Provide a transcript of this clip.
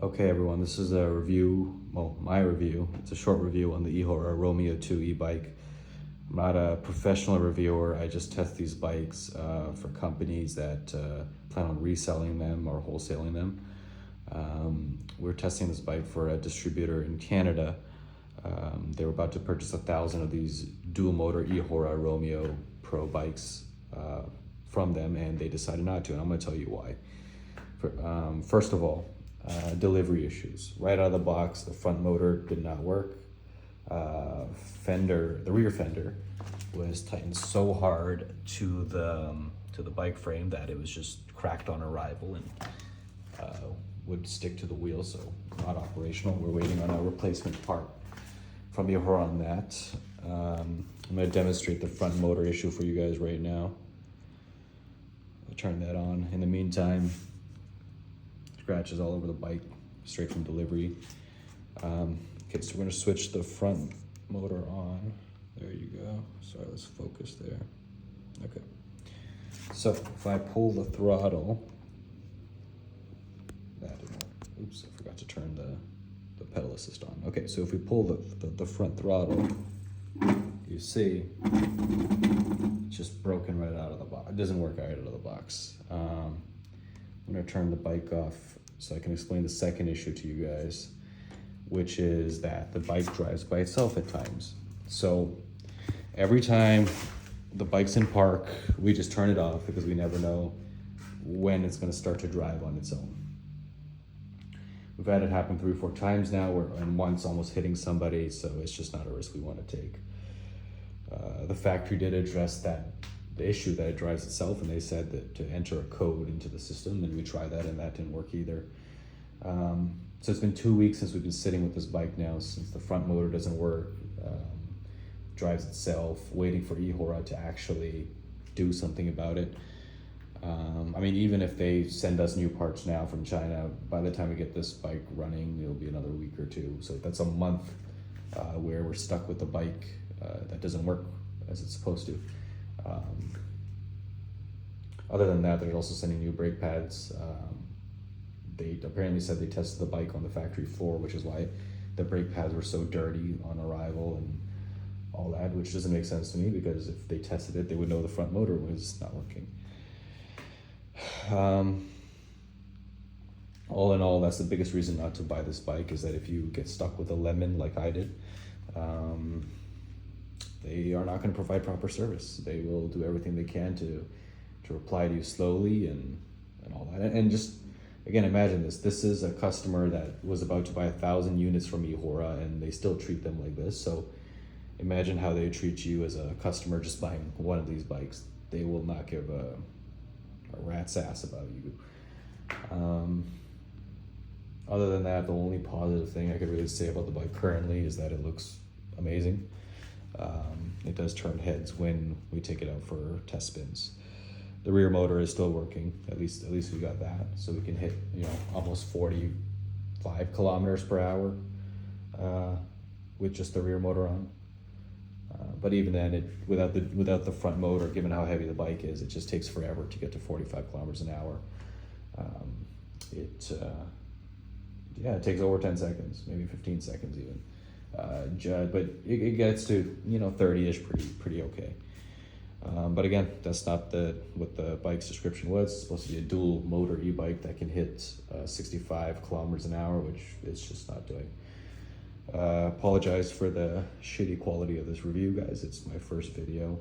Okay everyone, this is a review, well, my review. It's a short review on the Eahora Romeo 2 e-bike. I'm not a professional reviewer. I just test these bikes for companies that plan on reselling them or wholesaling them. We're testing this bike for a distributor in Canada. They were about to purchase 1,000 of these dual motor Eahora Romeo Pro bikes from them, and they decided not to, and I'm going to tell you why. First of all, delivery issues. Right out of the box, the front motor did not work. The rear fender was tightened so hard to the bike frame that it was just cracked on arrival and would stick to the wheel, so not operational. We're waiting on a replacement part from Eahora on that. I'm going to demonstrate the front motor issue for you guys right now. I'll turn that on. In the meantime, scratches all over the bike, straight from delivery. Okay, so we're gonna switch the front motor on. There you go. Sorry, let's focus there. Okay. So if I pull the throttle, that didn't work. Oops, I forgot to turn the pedal assist on. Okay, so if we pull the front throttle, you see it's just broken right out of the box. It doesn't work out of the box. I'm gonna turn the bike off so I can explain the second issue to you guys, which is that the bike drives by itself at times. So every time the bike's in park, we just turn it off because we never know when it's gonna start to drive on its own. We've had it happen 3 or 4 times now, and once almost hitting somebody, so it's just not a risk we wanna take. The factory did address the issue that it drives itself, and they said that to enter a code into the system, and we tried that and that didn't work either. So it's been 2 weeks since we've been sitting with this bike now, since the front motor doesn't work, drives itself, waiting for Eahora to actually do something about it. I mean, even if they send us new parts now from China, by the time we get this bike running, it'll be another week or 2. So that's a month where we're stuck with the bike that doesn't work as it's supposed to. Other than that, they're also sending new brake pads. They apparently said they tested the bike on the factory floor, which is why the brake pads were so dirty on arrival and all that, which doesn't make sense to me, because if they tested it, they would know the front motor was not working. All in all, that's the biggest reason not to buy this bike, is that if you get stuck with a lemon like I did, they are not going to provide proper service. They will do everything they can to reply to you slowly and all that. And just, again, imagine this. This is a customer that was about to buy 1,000 units from Eahora, and they still treat them like this. So imagine how they treat you as a customer just buying one of these bikes. They will not give a rat's ass about you. Other than that, the only positive thing I could really say about the bike currently is that it looks amazing. It does turn heads when we take it out for test spins. The rear motor is still working. At least we got that, so we can hit, you know, almost 45 kilometers per hour with just the rear motor on. But even then, without the front motor, given how heavy the bike is, it just takes forever to get to 45 kilometers an hour. It takes over 10 seconds, maybe 15 seconds even. But it gets to, you know, 30-ish pretty okay. But again, that's not what the bike's description was. It's supposed to be a dual motor e-bike that can hit 65 kilometers an hour, which it's just not doing. Apologize for the shitty quality of this review, guys. It's my first video.